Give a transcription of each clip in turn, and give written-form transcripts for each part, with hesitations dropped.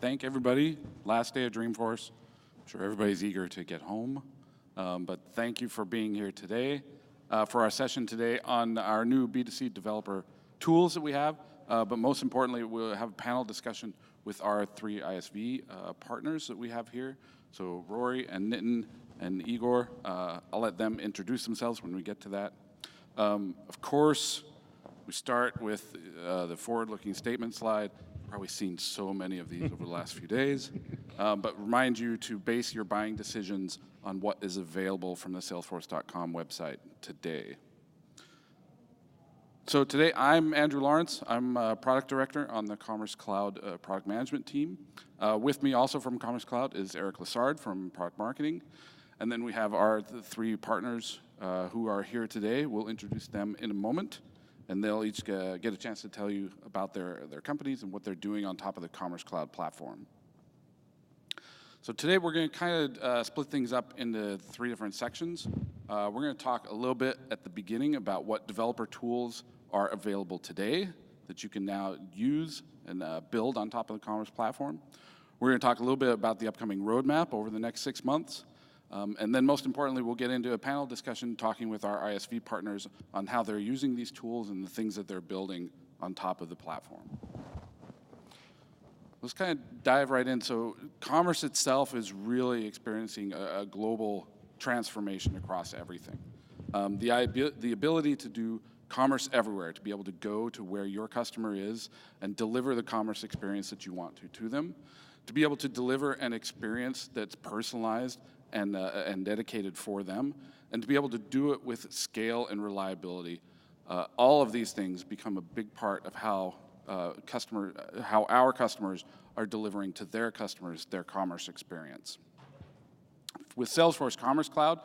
thank everybody. Last day of Dreamforce. I'm sure everybody's eager to get home, but thank you for being here today for our session today on our new B2C developer tools that we have. But most importantly, we'll have a panel discussion with our 3 ISV partners that we have here. So Rory and Nitin and Igor, I'll let them introduce themselves when we get to that. Of course, we start with the forward-looking statement slide. Probably seen so many of these over the last few days, but remind you to base your buying decisions on what is available from the Salesforce.com website today. So today, I'm Andrew Lawrence. I'm Product Director on the Commerce Cloud Product Management team. With me also from Commerce Cloud is Eric Lassard from Product Marketing. And then we have our 3 partners who are here today. We'll introduce them in a moment, and they'll each get a chance to tell you about their companies and what they're doing on top of the Commerce Cloud platform. So today we're going to kind of split things up into 3 different sections. We're going to talk a little bit at the beginning about what developer tools are available today that you can now use and build on top of the Commerce platform. We're going to talk a little bit about the upcoming roadmap over the next 6 months. And then most importantly, we'll get into a panel discussion talking with our ISV partners on how they're using these tools and the things that they're building on top of the platform. Let's kind of dive right in. So commerce itself is really experiencing a global transformation across everything. The ability to do commerce everywhere, to be able to go to where your customer is and deliver the commerce experience that you want to them, to be able to deliver an experience that's personalized and dedicated for them, and to be able to do it with scale and reliability. All of these things become a big part of how our customers are delivering to their customers their commerce experience. With Salesforce Commerce Cloud,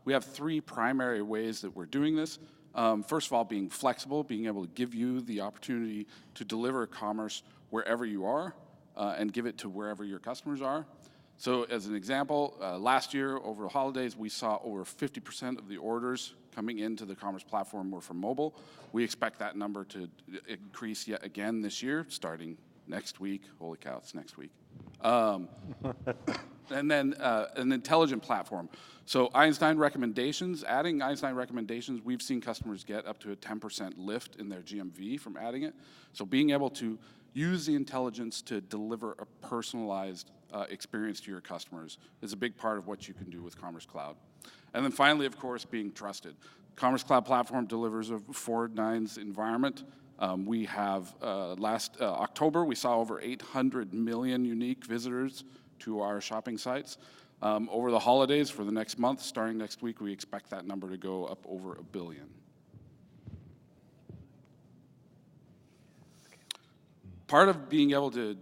we have 3 primary ways that we're doing this. First of all, being flexible, being able to give you the opportunity to deliver commerce wherever you are and give it to wherever your customers are. So as an example, last year over the holidays, we saw over 50% of the orders coming into the commerce platform were from mobile. We expect that number to increase yet again this year, starting next week. Holy cow, it's next week. And then an intelligent platform. So Einstein recommendations, adding Einstein recommendations, we've seen customers get up to a 10% lift in their GMV from adding it. So being able to use the intelligence to deliver a personalized experience to your customers is a big part of what you can do with Commerce Cloud. And then finally, of course, being trusted. Commerce Cloud Platform delivers a 4 nines environment. We have, last October, we saw over 800 million unique visitors to our shopping sites. Over the holidays for the next month, starting next week, we expect that number to go up over 1 billion. Part of being able to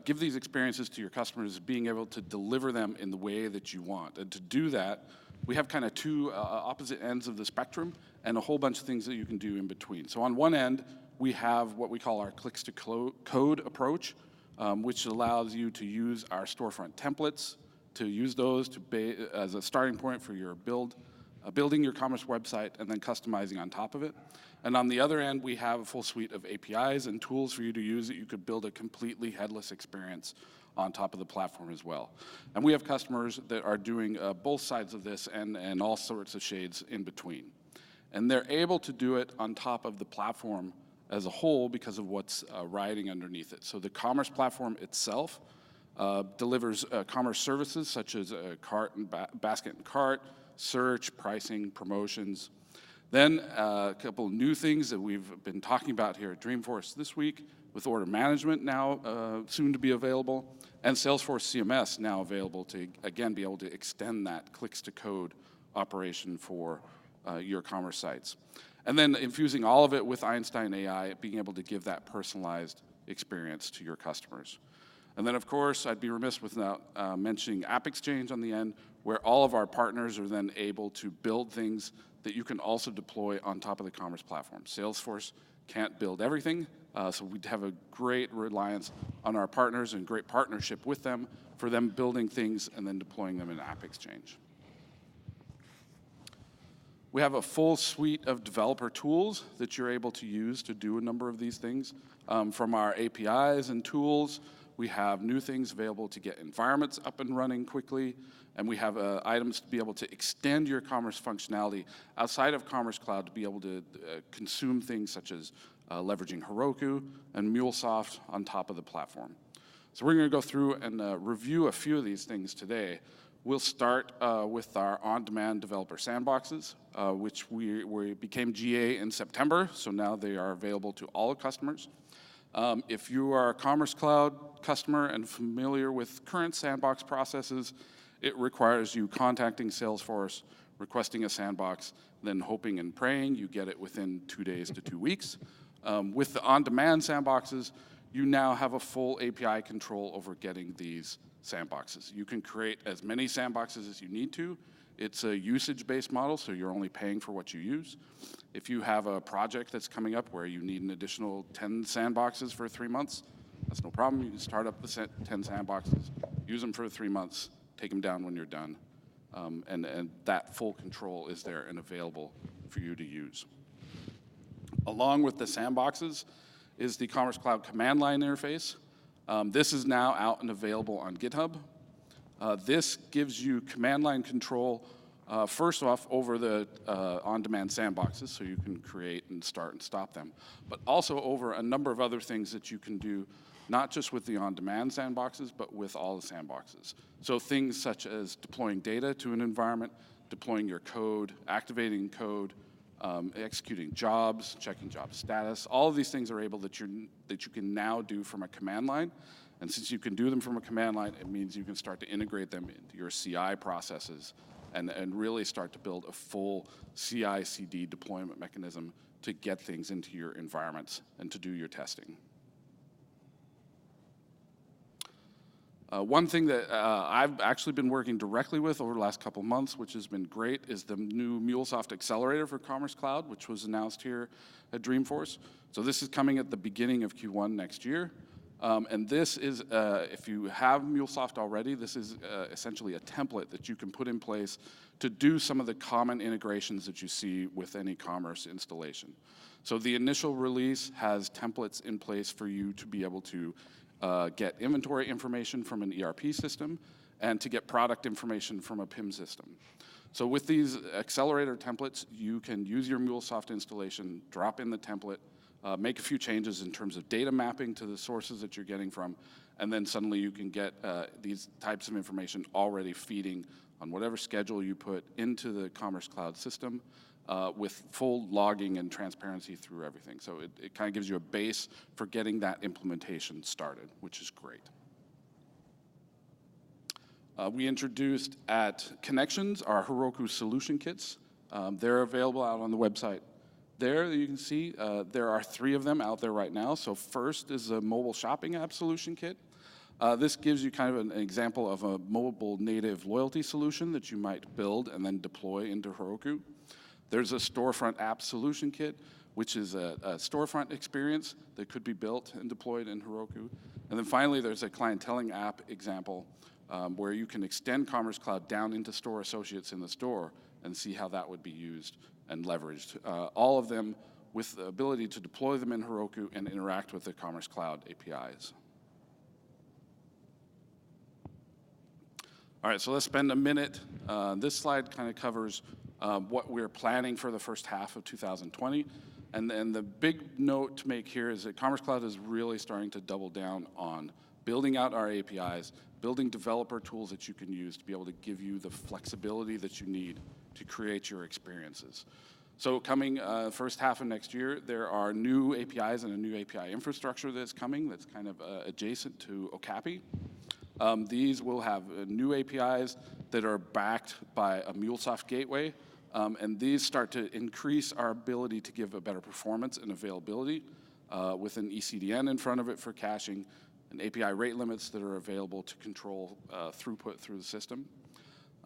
give these experiences to your customers is being able to deliver them in the way that you want. And to do that, we have kind of 2 opposite ends of the spectrum and a whole bunch of things that you can do in between. So on one end, we have what we call our clicks to code approach, which allows you to use our storefront templates, to use those as a starting point for your building your commerce website and then customizing on top of it. And on the other end, we have a full suite of APIs and tools for you to use that you could build a completely headless experience on top of the platform as well. And we have customers that are doing both sides of this and all sorts of shades in between. And they're able to do it on top of the platform as a whole because of what's riding underneath it. So the commerce platform itself delivers commerce services such as cart and basket and cart, search, pricing, promotions. Then a couple new things that we've been talking about here at Dreamforce this week with order management now soon to be available, and Salesforce CMS now available to, again, be able to extend that clicks to code operation for your commerce sites. And then infusing all of it with Einstein AI, being able to give that personalized experience to your customers. And then, of course, I'd be remiss without mentioning App Exchange on the end, where all of our partners are then able to build things that you can also deploy on top of the commerce platform. Salesforce can't build everything, so we have a great reliance on our partners and great partnership with them for them building things and then deploying them in App Exchange. We have a full suite of developer tools that you're able to use to do a number of these things, from our APIs and tools, We have new things available to get environments up and running quickly, and we have items to be able to extend your commerce functionality outside of Commerce Cloud to be able to consume things such as leveraging Heroku and MuleSoft on top of the platform. So we're going to go through and review a few of these things today. We'll start with our on-demand developer sandboxes, which we became GA in September, so now they are available to all customers. If you are a Commerce Cloud customer and familiar with current sandbox processes, it requires you contacting Salesforce, requesting a sandbox, then hoping and praying you get it within 2 days to 2 weeks. With the on-demand sandboxes, you now have a full API control over getting these sandboxes. You can create as many sandboxes as you need to. It's a usage-based model, so you're only paying for what you use. If you have a project that's coming up where you need an additional 10 sandboxes for 3 months, that's no problem. You can start up the 10 sandboxes, use them for 3 months, take them down when you're done. And that full control is there and available for you to use. Along with the sandboxes is the Commerce Cloud command line interface. This is now out and available on GitHub. This gives you command line control, first off, over the on-demand sandboxes, so you can create and start and stop them, but also over a number of other things that you can do, not just with the on-demand sandboxes, but with all the sandboxes. So things such as deploying data to an environment, deploying your code, activating code, executing jobs, checking job status. All of these things are able that you can now do from a command line. And since you can do them from a command line, it means you can start to integrate them into your CI processes and really start to build a full CI/CD deployment mechanism to get things into your environments and to do your testing. One thing that I've actually been working directly with over the last couple months, which has been great, is the new MuleSoft Accelerator for Commerce Cloud, which was announced here at Dreamforce. So this is coming at the beginning of Q1 next year. And this is, if you have MuleSoft already, this is essentially a template that you can put in place to do some of the common integrations that you see with any commerce installation. So the initial release has templates in place for you to be able to get inventory information from an ERP system and to get product information from a PIM system. So with these accelerator templates, you can use your MuleSoft installation, drop in the template, make a few changes in terms of data mapping to the sources that you're getting from, and then suddenly you can get these types of information already feeding on whatever schedule you put into the Commerce Cloud system with full logging and transparency through everything. So it kind of gives you a base for getting that implementation started, which is great. We introduced at Connections our Heroku solution kits. They're available out on the website. There you can see there are 3 of them out there right now. So first is a mobile shopping app solution kit. This gives you kind of an example of a mobile native loyalty solution that you might build and then deploy into Heroku. There's a storefront app solution kit, which is a storefront experience that could be built and deployed in Heroku. And then finally, there's a clienteling app example where you can extend Commerce Cloud down into store associates in the store and see how that would be used and leveraged. All of them with the ability to deploy them in Heroku and interact with the Commerce Cloud APIs. All right, so let's spend a minute. This slide kind of covers what we're planning for the first half of 2020. And the big note to make here is that Commerce Cloud is really starting to double down on building out our APIs, building developer tools that you can use to be able to give you the flexibility that you need to create your experiences. So coming first half of next year, there are new APIs and a new API infrastructure that's coming that's kind of adjacent to Okapi. These will have new APIs that are backed by a MuleSoft gateway, and these start to increase our ability to give a better performance and availability with an ECDN in front of it for caching, and API rate limits that are available to control throughput through the system.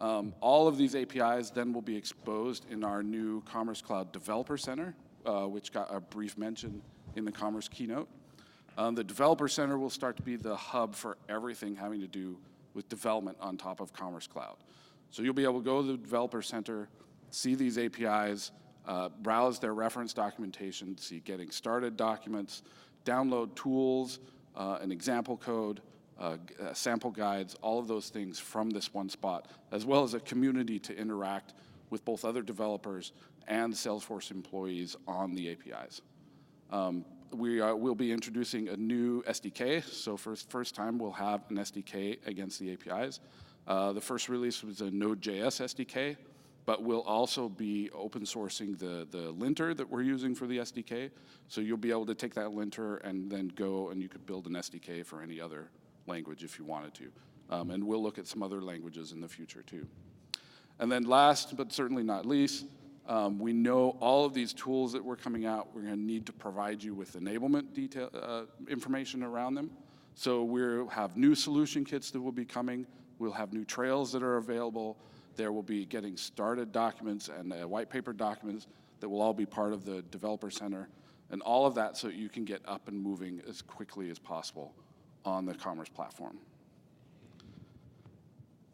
All of these APIs then will be exposed in our new Commerce Cloud Developer Center, which got a brief mention in the Commerce keynote. The Developer Center will start to be the hub for everything having to do with development on top of Commerce Cloud. So you'll be able to go to the Developer Center, see these APIs, browse their reference documentation, see getting started documents, download tools, an example code, sample guides, all of those things from this one spot, as well as a community to interact with both other developers and Salesforce employees on the APIs. We'll be introducing a new SDK, so for the first time we'll have an SDK against the APIs. The first release was a Node.js SDK, but we'll also be open sourcing the linter that we're using for the SDK, so you'll be able to take that linter and then go and you could build an SDK for any other language if you wanted to. And we'll look at some other languages in the future too. And then last, but certainly not least, we know all of these tools that we're coming out, we're going to need to provide you with enablement detail, information around them. So we'll have new solution kits that will be coming. We'll have new trails that are available. There will be getting started documents and white paper documents that will all be part of the Developer Center. And all of that so you can get up and moving as quickly as possible on the Commerce platform.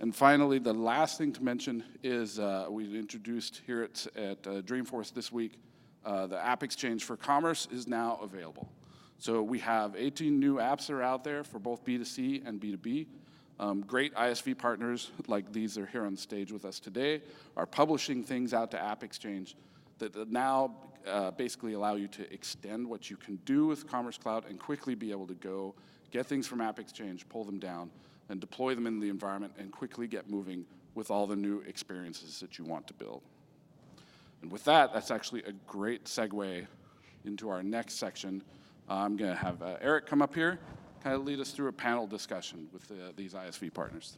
And finally, the last thing to mention is we introduced here at Dreamforce this week, the App Exchange for Commerce is now available. So we have 18 new apps that are out there for both B2C and B2B. Great ISV partners, like these are here on stage with us today, are publishing things out to App Exchange that now basically allow you to extend what you can do with Commerce Cloud and quickly be able to go get things from App Exchange, pull them down, and deploy them in the environment and quickly get moving with all the new experiences that you want to build. And with that, that's actually a great segue into our next section. I'm going to have Eric come up here, kind of lead us through a panel discussion with these ISV partners.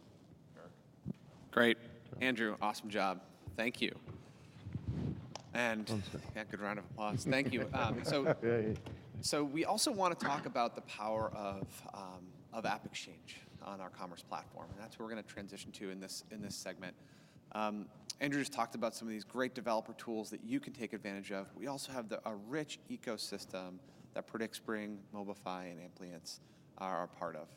Great. Andrew, awesome job. Thank you. And yeah, good round of applause. Thank you. So we also want to talk about the power of App Exchange on our Commerce platform, and that's what we're going to transition to in this segment. Andrew just talked about some of these great developer tools that you can take advantage of. We also have a rich ecosystem that PredictSpring, Mobify, and Amplience are a part of.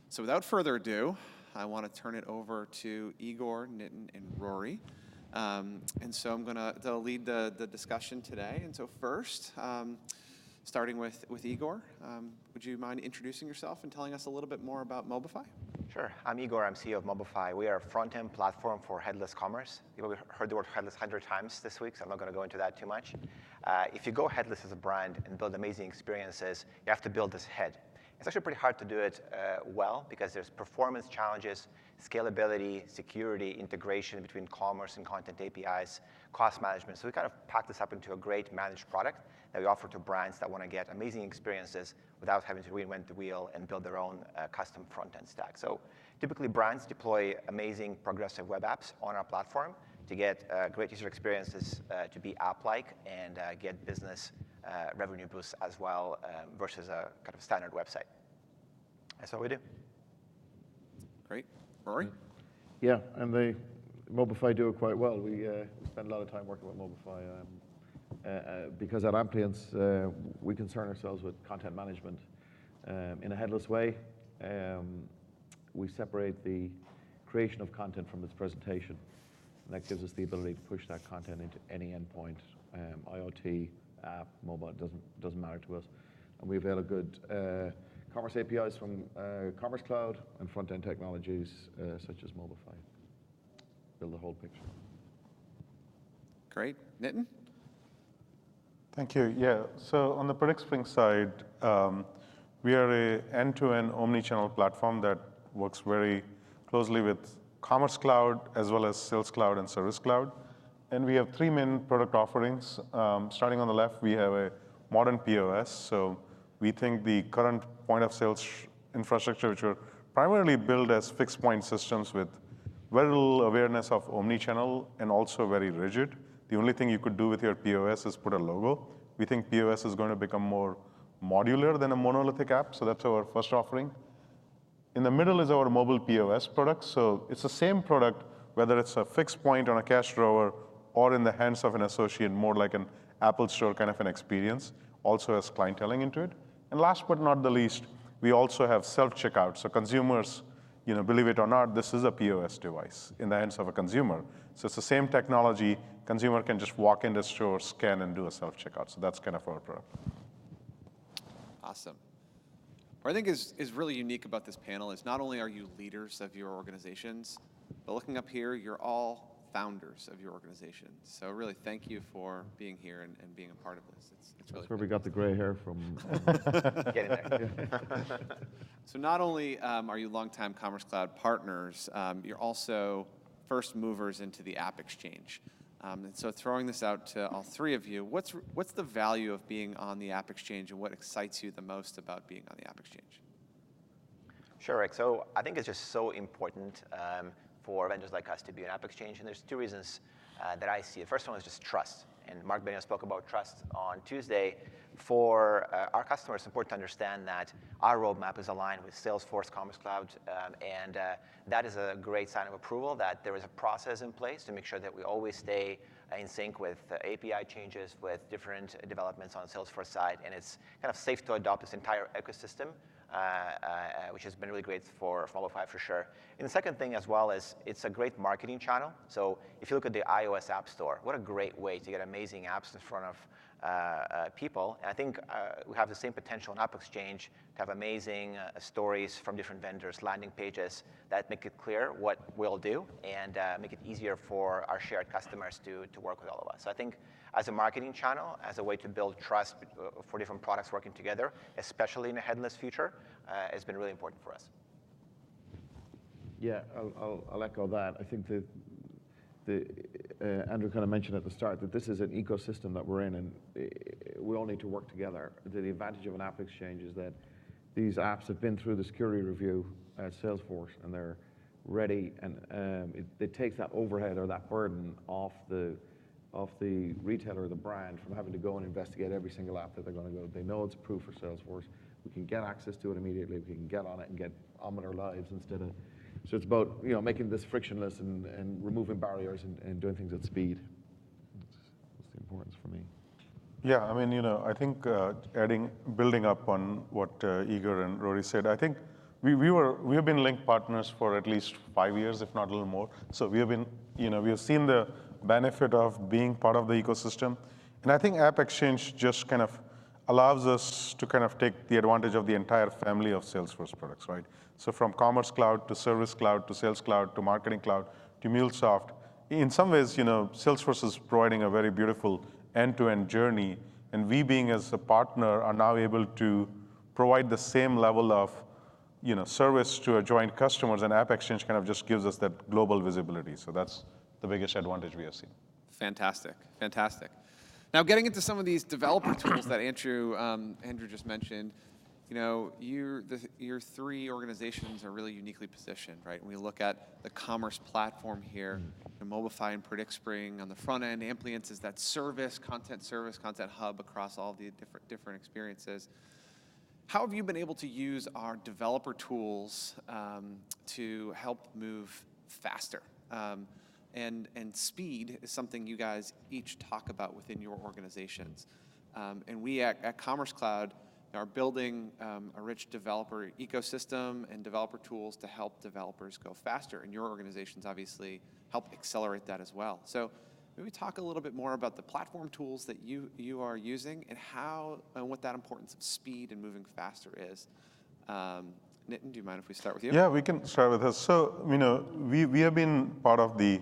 So without further ado, I want to turn it over to Igor, Nitin, and Rory. And so I'm going to lead the discussion today. And so first, starting with Igor, would you mind introducing yourself and telling us a little bit more about Mobify? Sure. I'm Igor. I'm CEO of Mobify. We are a front-end platform for headless commerce. You've heard the word headless 100 times this week, so I'm not going to go into that too much. If you go headless as a brand and build amazing experiences, you have to build this head. It's actually pretty hard to do it well because there's performance challenges, scalability, security, integration between commerce and content APIs, cost management. So we kind of pack this up into a great managed product that we offer to brands that want to get amazing experiences without having to reinvent the wheel and build their own custom front-end stack. So typically brands deploy amazing progressive web apps on our platform to get great user experiences to be app-like and get business revenue boosts as well versus a kind of standard website. That's what we do. Great. Rory? Yeah, and Mobify do it quite well. We spend a lot of time working with Mobify because at Amplience, we concern ourselves with content management in a headless way. We separate the creation of content from its presentation. And that gives us the ability to push that content into any endpoint, IoT, app, mobile, it doesn't matter to us. And we avail a good Commerce APIs from Commerce Cloud and front-end technologies such as Mobify. Build the whole picture. Great. Nitin? Thank you. Yeah, so on the PredictSpring side, we are an end-to-end omni-channel platform that works very closely with Commerce Cloud as well as Sales Cloud and Service Cloud. And we have three main product offerings. Starting on the left, we have a modern POS. So we think the current point of sales infrastructure, which were primarily built as fixed point systems with very little awareness of omni-channel and also very rigid. The only thing you could do with your POS is put a logo. We think POS is going to become more modular than a monolithic app. So that's our first offering. In the middle is our mobile POS product. So it's the same product, whether it's a fixed point on a cash drawer or in the hands of an associate, more like an Apple Store kind of an experience, also has clienteling into it. And last but not the least, we also have self-checkout. So consumers, believe it or not, this is a POS device in the hands of a consumer. So it's the same technology. Consumer can just walk into the store, scan, and do a self-checkout. So that's kind of our product. Awesome. what I think is really unique about this panel is not only are you leaders of your organizations, but looking up here, you're all founders of your organizations. So really, thank you for being here and being a part of this. It's really That's where we got the gray hair from. Get in there. So not only are you longtime Commerce Cloud partners, you're also first movers into the App Exchange. And so throwing this out to all three of you, what's the value of being on the App Exchange and what excites you the most about being on the App Exchange? Sure, Rick. So I think it's just so important for vendors like us to be an App Exchange, and there's two reasons that I see. The first one is just trust, and Mark Benioff spoke about trust on Tuesday. For our customers, it's important to understand that our roadmap is aligned with Salesforce Commerce Cloud, and that is a great sign of approval that there is a process in place to make sure that we always stay in sync with API changes, with different developments on the Salesforce side, and it's kind of safe to adopt this entire ecosystem, which has been really great for Mobify for sure. And the second thing as well is it's a great marketing channel. So if you look at the iOS App Store, what a great way to get amazing apps in front of people. And I think we have the same potential in App Exchange to have amazing stories from different vendors, landing pages that make it clear what we'll do and make it easier for our shared customers to work with all of us. So I think as a marketing channel, as a way to build trust for different products working together, especially in a headless future, has been really important for us. Yeah, I'll echo that. I think that Andrew kind of mentioned at the start that this is an ecosystem that we're in, and we all need to work together. The advantage of an App Exchange is that these apps have been through the security review at Salesforce, and they're ready, and it takes that overhead or that burden off the retailer or the brand from having to go and investigate every single app that they're going to go. They know it's approved for Salesforce. We can get access to it immediately. We can get on it and get on with our lives instead of. So it's about making this frictionless and removing barriers and doing things at speed. That's the importance for me. Yeah, I mean, I think building up on what Igor and Rory said, I think we have been linked partners for at least 5 years, if not a little more. So we have been, we have seen the benefit of being part of the ecosystem, and I think App Exchange just kind of allows us to kind of take the advantage of the entire family of Salesforce products, right? So from Commerce Cloud to Service Cloud to Sales Cloud to Marketing Cloud to MuleSoft, in some ways, Salesforce is providing a very beautiful end-to-end journey, and we being as a partner are now able to provide the same level of service to our joint customers, and App Exchange kind of just gives us that global visibility. So that's the biggest advantage we have seen. Fantastic, fantastic. Now, getting into some of these developer tools that Andrew just mentioned, your three organizations are really uniquely positioned, right? When we look at the commerce platform here, Mobify and PredictSpring on the front end, Amplience is that content hub across all the different experiences. How have you been able to use our developer tools to help move faster? And speed is something you guys each talk about within your organizations. And we at Commerce Cloud are building a rich developer ecosystem and developer tools to help developers go faster. And your organizations obviously help accelerate that as well. So maybe talk a little bit more about the platform tools that you are using and how and what that importance of speed and moving faster is. Nitin, do you mind if we start with you? Yeah, we can start with us. So, we have been part of the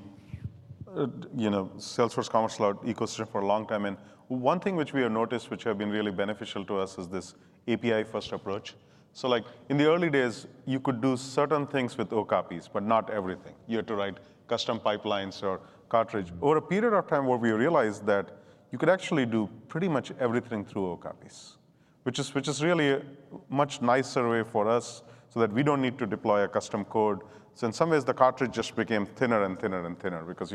Salesforce Commerce Cloud ecosystem for a long time, and one thing which we have noticed, which have been really beneficial to us, is this API-first approach. So, like in the early days, you could do certain things with OCopies, but not everything. You had to write custom pipelines or cartridge. Over a period of time, what we realized that you could actually do pretty much everything through OCopies, which is really a much nicer way for us, so that we don't need to deploy a custom code. So in some ways, the cartridge just became thinner and thinner and thinner because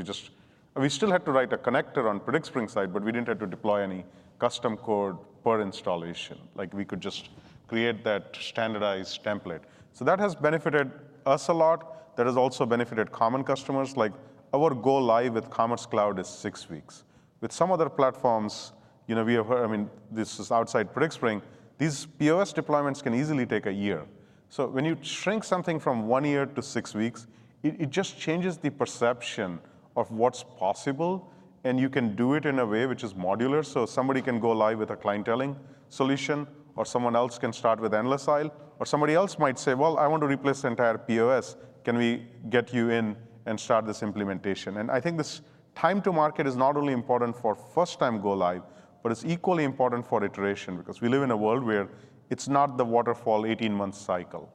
we still had to write a connector on PredictSpring side, but we didn't have to deploy any custom code per installation. Like we could just create that standardized template. So that has benefited us a lot. That has also benefited common customers. Like our go live with Commerce Cloud is 6 weeks. With some other platforms, we have heard, this is outside PredictSpring, these POS deployments can easily take a year. So when you shrink something from 1 year to 6 weeks, it just changes the perception of what's possible, and you can do it in a way which is modular. So somebody can go live with a clienteling solution or someone else can start with endless aisle, or somebody else might say, well, I want to replace the entire POS. Can we get you in and start this implementation? And I think this time to market is not only important for first-time go live, but it's equally important for iteration, because we live in a world where it's not the waterfall 18-month cycle.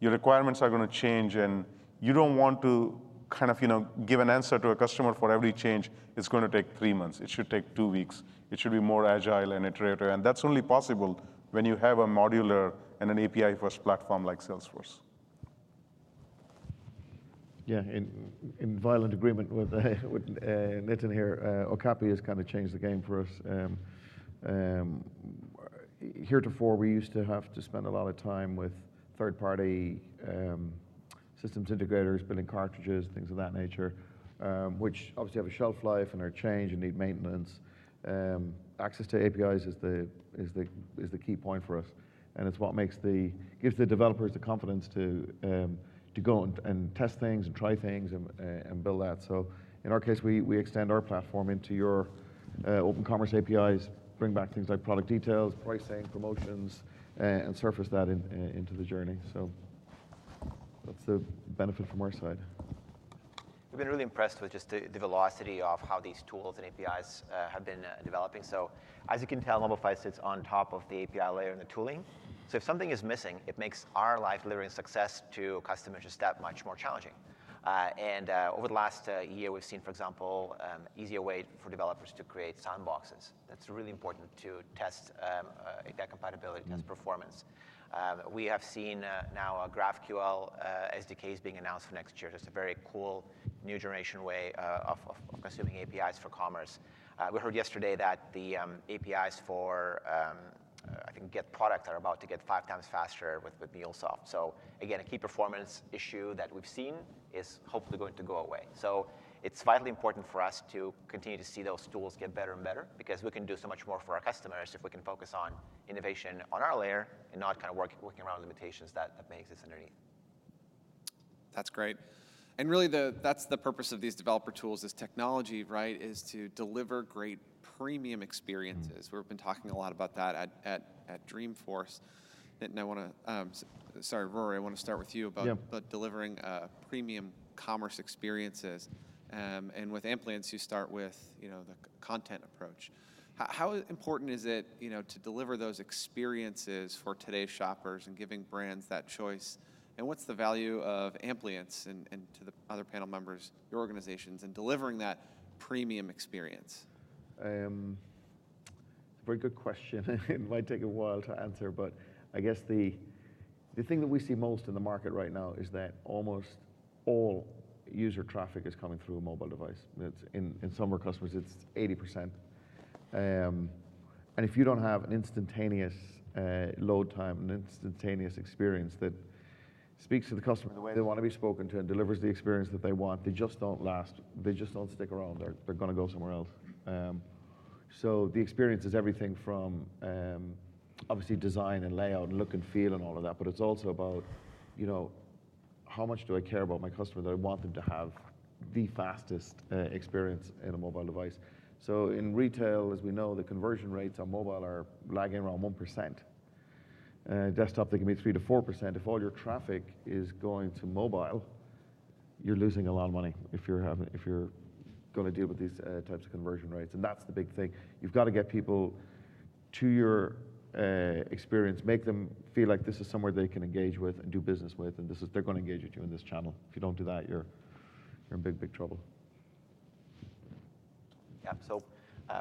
Your requirements are going to change, and you don't want to kind of give an answer to a customer for every change. It's going to take 3 months. It should take 2 weeks. It should be more agile and iterative, and that's only possible when you have a modular and an API-first platform like Salesforce. Yeah, in violent agreement with Nitin here, Okapi has kind of changed the game for us. Heretofore, we used to have to spend a lot of time with third-party systems integrators, building cartridges, things of that nature, which obviously have a shelf life and are changed and need maintenance. Access to APIs is the key point for us, and it's what gives the developers the confidence to go and test things and try things and build that. So in our case, we extend our platform into your open commerce APIs, bring back things like product details, pricing, promotions, and surface that into the journey. So that's the benefit from our side. We've been really impressed with just the velocity of how these tools and APIs have been developing. So as you can tell, Mobilify sits on top of the API layer and the tooling. So if something is missing, it makes our life delivering success to customers just that much more challenging. And over the last year, we've seen, for example, easier way for developers to create sandboxes. That's really important to test API compatibility, test performance. We have seen now GraphQL SDKs being announced for next year. Just a very cool new generation way of consuming APIs for commerce. We heard yesterday that the APIs for I think Get product are about to get 5 times faster with MuleSoft. So again, a key performance issue that we've seen is hopefully going to go away. So it's vitally important for us to continue to see those tools get better and better, because we can do so much more for our customers if we can focus on innovation on our layer and not kind of working around limitations that may exist underneath. That's great. And really, that's the purpose of these developer tools, this technology, right, is to deliver great premium experiences. We've been talking a lot about that at Dreamforce. And I want to, sorry, Rory, I want to start with you about delivering premium commerce experiences. And with Amplience, you start with the content approach. How important is it to deliver those experiences for today's shoppers and giving brands that choice? And what's the value of Amplience and to the other panel members, your organizations, in delivering that premium experience? Very good question. It might take a while to answer, but I guess the thing that we see most in the market right now is that almost all user traffic is coming through a mobile device. It's in some of our customers, it's 80%. And if you don't have an instantaneous load time, an instantaneous experience that speaks to the customer the way they want to be spoken to and delivers the experience that they want, they just don't last. They just don't stick around. They're going to go somewhere else. So the experience is everything from obviously design and layout and look and feel and all of that, but it's also about, how much do I care about my customer that I want them to have the fastest experience in a mobile device. So in retail, as we know, the conversion rates on mobile are lagging around 1%. Desktop, they can be 3 to 4%. If all your traffic is going to mobile, you're losing a lot of money if you're going to deal with these types of conversion rates. And that's the big thing. You've got to get people to your experience, make them feel like this is somewhere they can engage with and do business with, and they're going to engage with you in this channel. If you don't do that, you're in big trouble. Yeah, so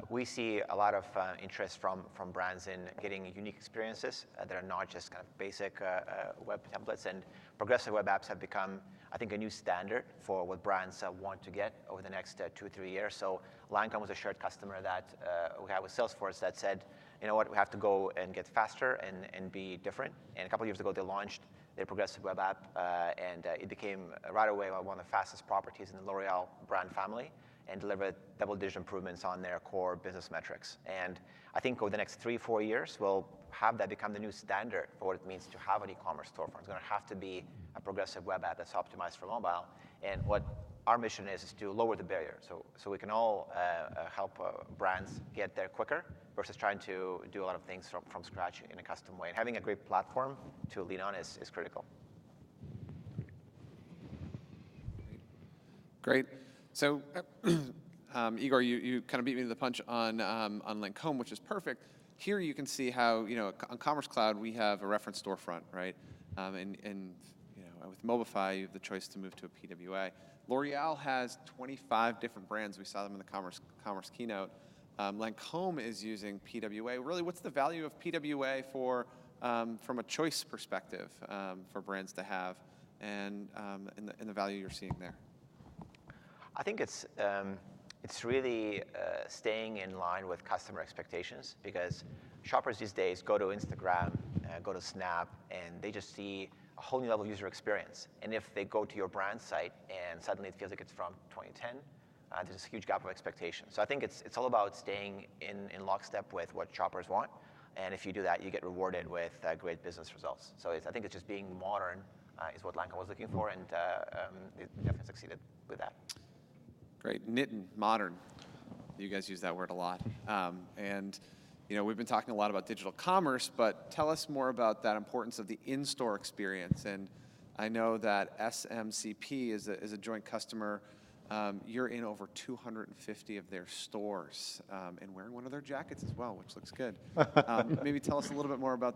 we see a lot of interest from brands in getting unique experiences that are not just kind of basic web templates, and progressive web apps have become, I think, a new standard for what brands want to get over the next 2 or 3 years. So Lancome was a shared customer that we had with Salesforce that said, you know what, we have to go and get faster and be different. And a couple of years ago, they launched their progressive web app, and it became right away one of the fastest properties in the L'Oreal brand family, and delivered double-digit improvements on their core business metrics. And I think over the next 3 or 4 years, we'll have that become the new standard for what it means to have an e-commerce storefront. It's going to have to be a progressive web app that's optimized for mobile. And what our mission is to lower the barrier, so we can all help brands get there quicker versus trying to do a lot of things from scratch in a custom way. And having a great platform to lean on is critical. Great. So, Igor, you kind of beat me to the punch on Lancome, which is perfect. Here you can see how, on Commerce Cloud, we have a reference storefront, right? And with Mobify, you have the choice to move to a PWA. L'Oreal has 25 different brands. We saw them in the Commerce keynote. Lancome is using PWA. Really, what's the value of PWA from a choice perspective for brands to have, and the value you're seeing there? I think it's really staying in line with customer expectations, because shoppers these days go to Instagram, go to Snap, and they just see a whole new level of user experience. And if they go to your brand site and suddenly it feels like it's from 2010, there's a huge gap of expectation. So I think it's all about staying in lockstep with what shoppers want. And if you do that, you get rewarded with great business results. So I think it's just being modern is what Lancome was looking for, and it definitely succeeded with that. Great. Knitting, modern. You guys use that word a lot. And we've been talking a lot about digital commerce, but tell us more about that importance of the in-store experience. And I know that SMCP is a joint customer. You're in over 250 of their stores, and wearing one of their jackets as well, which looks good. Maybe tell us a little bit more about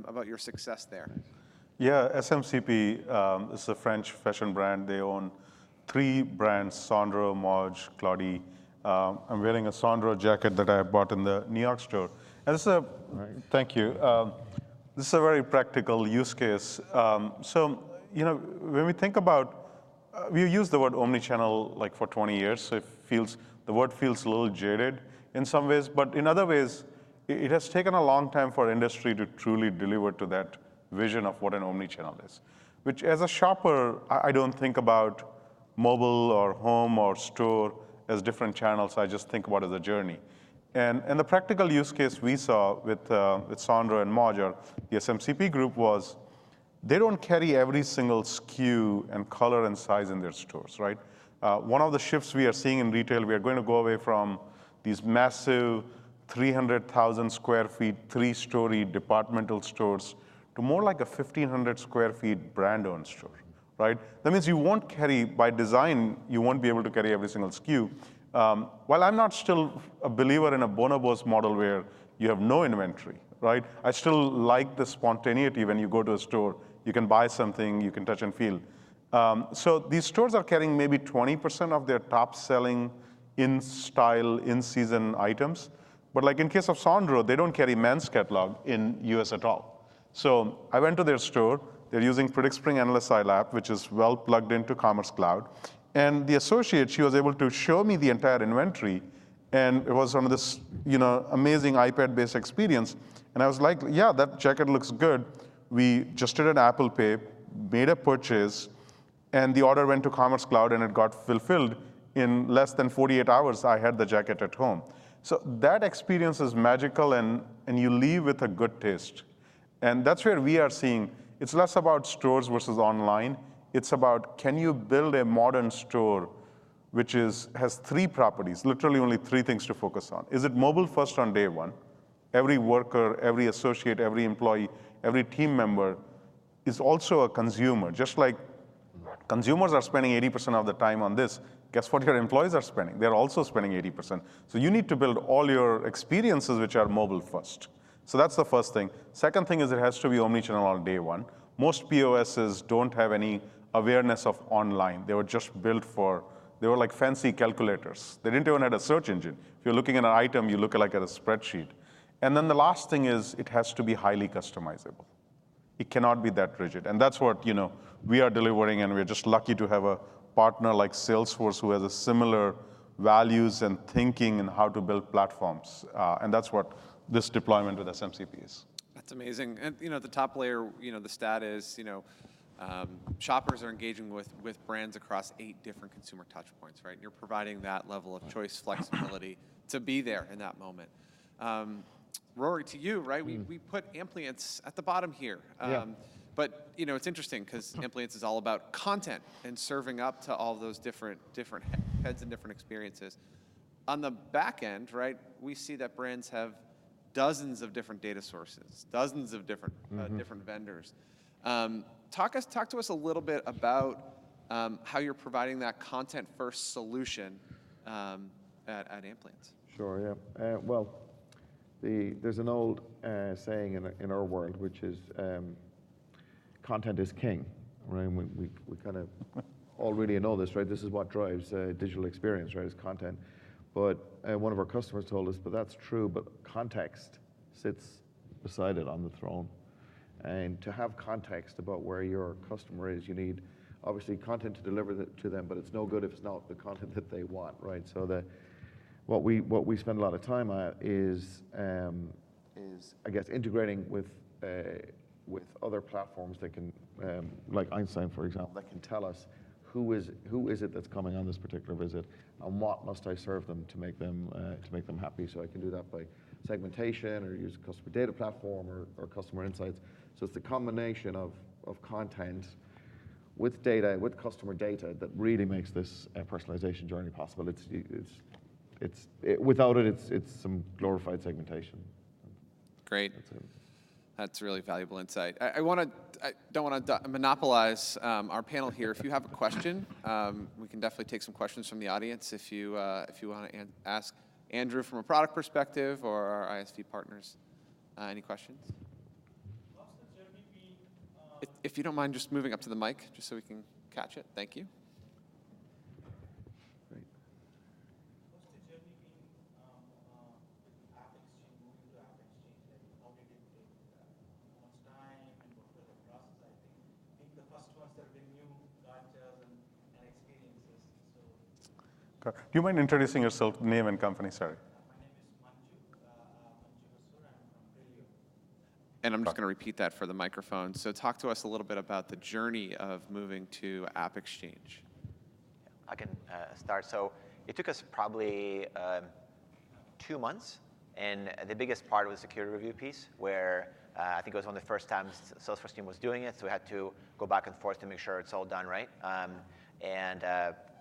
about your success there. Yeah, SMCP is a French fashion brand. They own 3 brands: Sandro, Moj, Claudie. I'm wearing a Sandro jacket that I bought in the New York store. And thank you. This is a very practical use case. So, when we think about, we use the word omnichannel like for 20 years, so the word feels a little jaded in some ways, but in other ways, it has taken a long time for industry to truly deliver to that vision of what an omnichannel is, which as a shopper, I don't think about mobile or home or store as different channels. I just think about it as a journey. And the practical use case we saw with Sandro and Moj, or the SMCP group, was they don't carry every single SKU and color and size in their stores, right? One of the shifts we are seeing in retail, we are going to go away from these massive 300,000 square feet, 3-story departmental stores to more like a 1,500 square feet brand-owned store, right? That means you won't carry, by design, you won't be able to carry every single SKU. While I'm not still a believer in a bonobos model where you have no inventory, right? I still like the spontaneity when you go to a store. You can buy something, you can touch and feel. So these stores are carrying maybe 20% of their top-selling in-style, in-season items. But like in case of Sandro, they don't carry men's catalog in US at all. So I went to their store. They're using PredictSpring Endless Aisle app, which is well plugged into Commerce Cloud. And the associate, she was able to show me the entire inventory. And it was on this amazing iPad-based experience. And I was like, yeah, that jacket looks good. We just did an Apple Pay, made a purchase, and the order went to Commerce Cloud, and it got fulfilled. In less than 48 hours, I had the jacket at home. So that experience is magical, and you leave with a good taste. And that's where we are seeing, it's less about stores versus online. It's about, can you build a modern store which has 3 properties, literally only 3 things to focus on. Is it mobile first on day one? Every worker, every associate, every employee, every team member is also a consumer. Just like consumers are spending 80% of the time on this, guess what your employees are spending? They're also spending 80%. So you need to build all your experiences which are mobile first. So that's the first thing. Second thing is it has to be omnichannel on day one. Most POSs don't have any awareness of online. They were just built they were like fancy calculators. They didn't even have a search engine. If you're looking at an item, you look like at a spreadsheet. And then the last thing is it has to be highly customizable. It cannot be that rigid. And that's what we are delivering, and we're just lucky to have a partner like Salesforce who has a similar values and thinking in how to build platforms. And that's what this deployment with SMCP is. That's amazing. And the top layer, the stat is, shoppers are engaging with brands across 8 different consumer touch points, right? You're providing that level of choice, flexibility to be there in that moment. Rory, to you, right? We put Amplience at the bottom here. But it's interesting because Amplience is all about content and serving up to all those different heads and different experiences. on the back end, right, we see that brands have dozens of different data sources, dozens of different different vendors. Talk to us a little bit about how you're providing that content-first solution at Amplience. Sure, yeah. Well, there's an old saying in our world, which is content is king, right? We kind of all really know this, right? This is what drives digital experience, right? Is content. But one of our customers told us, but that's true, but context sits beside it on the throne. And to have context about where your customer is, you need obviously content to deliver to them, but it's no good if it's not the content that they want, right? So what we spend a lot of time at is I guess integrating with other platforms that can, like Einstein, for example, that can tell us who is it that's coming on this particular visit, and what must I serve them to make them happy. So I can do that by segmentation, or use a customer data platform, or customer insights. So it's the combination of content with data, with customer data, that really makes this personalization journey possible. Without it, it's some glorified segmentation. Great. That's really valuable insight. I don't want to monopolize our panel here. If you have a question, we can definitely take some questions from the audience. If you want to ask Andrew from a product perspective, or our ISV partners, any questions? What's the journey been? If you don't mind just moving up to the mic, just so we can catch it. Thank you. What's the journey been with App Exchange, moving to App Exchange? Like, how did it take? How much time, and what was the process? I think the first ones that have been new gotchas and experiences. So, Do you mind introducing yourself, name and company? Sorry. my name is Manju Basur. I'm from Brilio. And I'm just going to repeat that for the microphone. So talk to us a little bit about the journey of moving to App Exchange. I can start. So it took us probably 2 months, and the biggest part was the security review piece, where I think it was one of the first times Salesforce team was doing it, so we had to go back and forth to make sure it's all done right.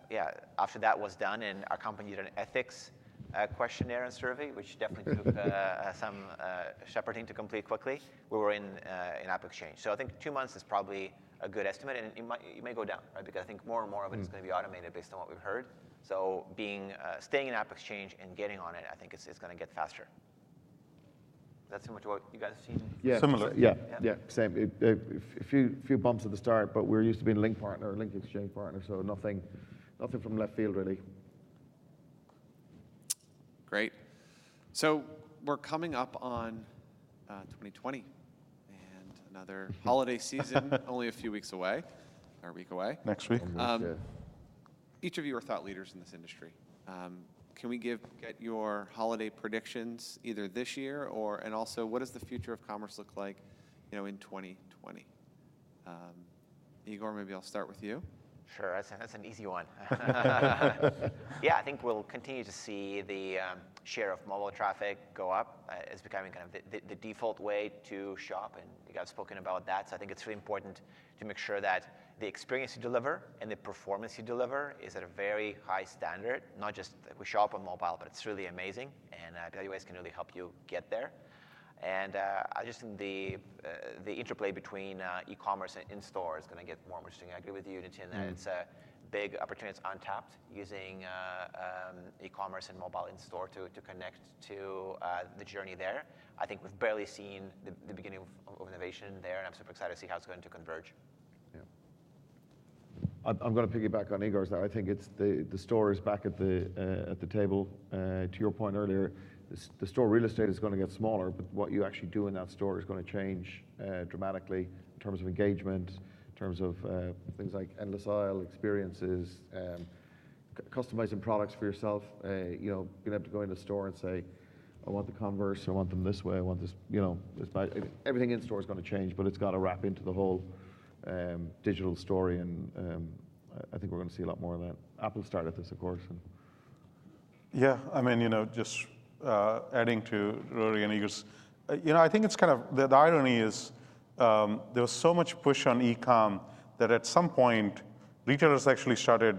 Yeah, after that was done, and our company did an ethics questionnaire and survey, which definitely took some shepherding to complete quickly. We were in App Exchange. So I think 2 months is probably a good estimate, and it may go down, right? Because I think more and more of it is going to be automated based on what we've heard. So staying in App Exchange and getting on it, I think it's going to get faster. That's similar to what you guys have seen? Yeah, Similar. Yeah, same. A few bumps at the start, but we're used to being link partner, link exchange partner, so nothing from left field really. Great. So we're coming up on 2020, and another holiday season only a few weeks away, or a week away. Next week. Each of you are thought leaders in this industry. Can we get your holiday predictions either this year, and also what does the future of commerce look like, in 2020? Igor, maybe I'll start with you. Sure, that's an easy one. Yeah, I think we'll continue to see the share of mobile traffic go up. It's becoming kind of the default way to shop, and you guys have spoken about that. So I think it's really important to make sure that the experience you deliver and the performance you deliver is at a very high standard. Not just that we shop on mobile, but it's really amazing, and WAs can really help you get there. And I just think the interplay between e-commerce and in-store is going to get more interesting. I agree with you, Nitin, that it's a big opportunity. It's untapped, using e-commerce and mobile in-store to connect to the journey there. I think we've barely seen the beginning of innovation there, and I'm super excited to see how it's going to converge. Yeah. I'm going to piggyback on Igor's now. I think it's the store is back at the table. To your point earlier, the store real estate is going to get smaller, but what you actually do in that store is going to change dramatically in terms of engagement, in terms of things like endless aisle experiences, customizing products for yourself. Being able to go in the store and say, I want the Converse, I want them this way, I want this. Everything in store is going to change, but it's got to wrap into the whole digital story, and I think we're going to see a lot more of that. Apple started this, of course. Yeah, I mean, just adding to Rory and Igor's, I think it's kind of, the irony is there was so much push on e-com that at some point, retailers actually started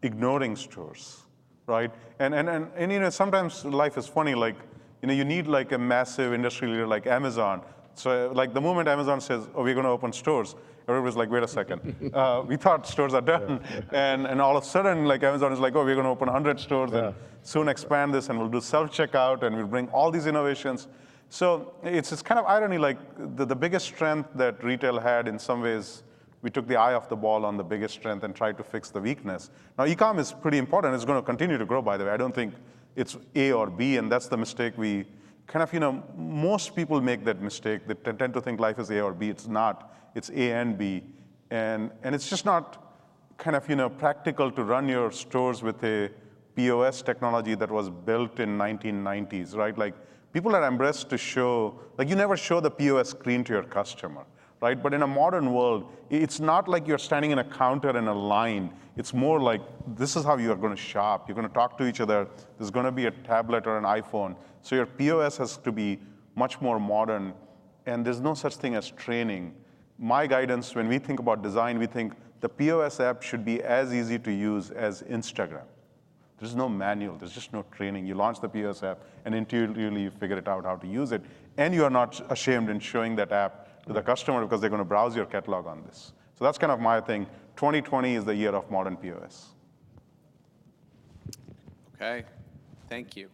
ignoring stores. right? And you know, sometimes life is funny, like, you know, you need like a massive industry leader like Amazon. So like the moment Amazon says, oh, we're going to open stores, everybody's like, wait a second. We thought stores are done. And all of a sudden, like Amazon is like, oh, we're going to open 100 stores and soon expand this and we'll do self-checkout and we'll bring all these innovations. So it's kind of irony, like the biggest strength that retail had in some ways, we took the eye off the ball on the biggest strength and tried to fix the weakness. Now, e-com is pretty important. It's going to continue to grow, by the way. I don't think it's A or B, and that's the mistake we kind of, you know, most people make that mistake. They tend to think life is A or B. It's not. It's A and B. And it's just not kind of, you know, practical to run your stores with a POS technology that was built in 1990s, right? Like, people are embarrassed to show, like, you never show the POS screen to your customer, right? But in a modern world, it's not like you're standing in a counter in a line. It's more like, this is how you're going to shop. You're going to talk to each other. There's going to be a tablet or an iPhone. So your POS has to be much more modern, and there's no such thing as training. My guidance, when we think about design, we think the POS app should be as easy to use as Instagram. There's no manual. There's just no training. You launch the POS app, and intuitively you figure it out how to use it. And you are not ashamed in showing that app to the customer because they're going to browse your catalog on this. So that's kind of my thing. 2020 is the year of modern POS. Okay, thank you.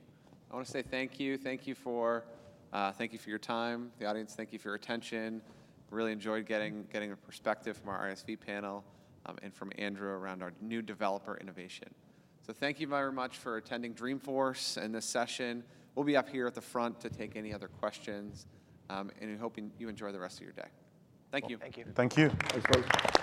I want to say thank you. Thank you for your time. The audience, thank you for your attention. Really enjoyed getting a perspective from our ISV panel and from Andrew around our new developer innovation. So thank you very much for attending Dreamforce and this session. We'll be up here at the front to take any other questions, and we hope you enjoy the rest of your day. Thank you. Thank you. Thank you. Thanks, folks.